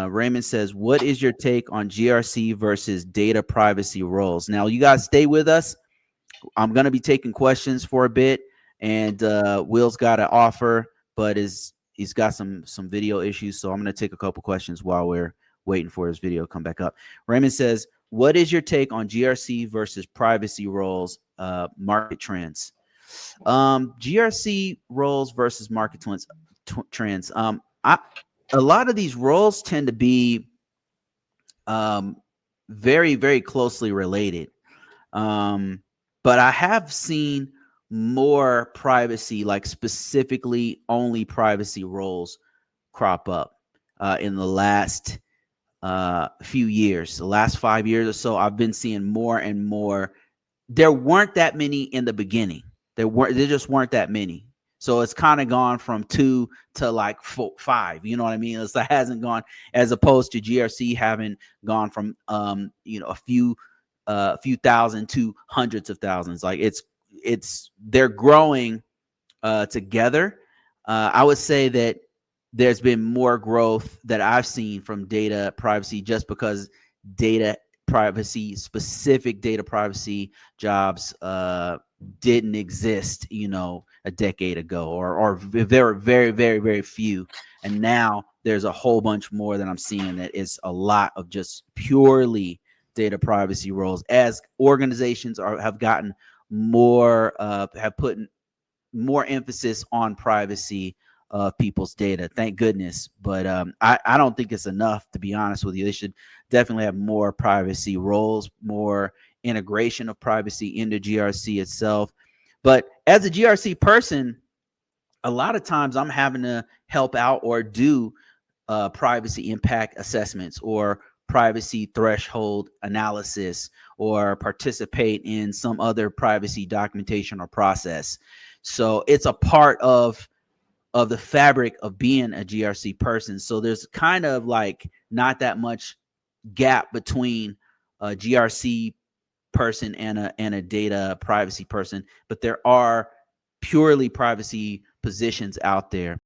Raymond says, what is your take on GRC versus data privacy roles? Now, you guys stay with us. I'm going to be taking questions for a bit, and Will's got an offer, but he's got some video issues, so I'm going to take a couple questions while we're waiting for his video to come back up. Raymond says, what is your take on GRC versus privacy roles, market trends? GRC roles versus market trends. A lot of these roles tend to be um, very, very closely related. But I have seen more privacy, like specifically only privacy roles crop up in the last few years, the last 5 years or so. I've been seeing more and more. There weren't that many in the beginning. There just weren't that many. So it's kind of gone from 2 to like 4, 5. You know what I mean? It hasn't gone, as opposed to GRC having gone from a few thousand to hundreds of thousands. Like they're growing together. I would say that there's been more growth that I've seen from data privacy, just because specific data privacy jobs didn't exist, a decade ago, or very, very, very, very few. And now there's a whole bunch more that I'm seeing that is a lot of just purely data privacy roles, as organizations have gotten more, have put more emphasis on privacy of people's data. Thank goodness. But I don't think it's enough, to be honest with you. They should definitely have more privacy roles, more integration of privacy into GRC itself. But as a GRC person, a lot of times I'm having to help out or do privacy impact assessments or privacy threshold analysis, or participate in some other privacy documentation or process. So it's a part of the fabric of being a GRC person. So there's kind of like not that much gap between a GRC person and a data privacy person, but there are purely privacy positions out there.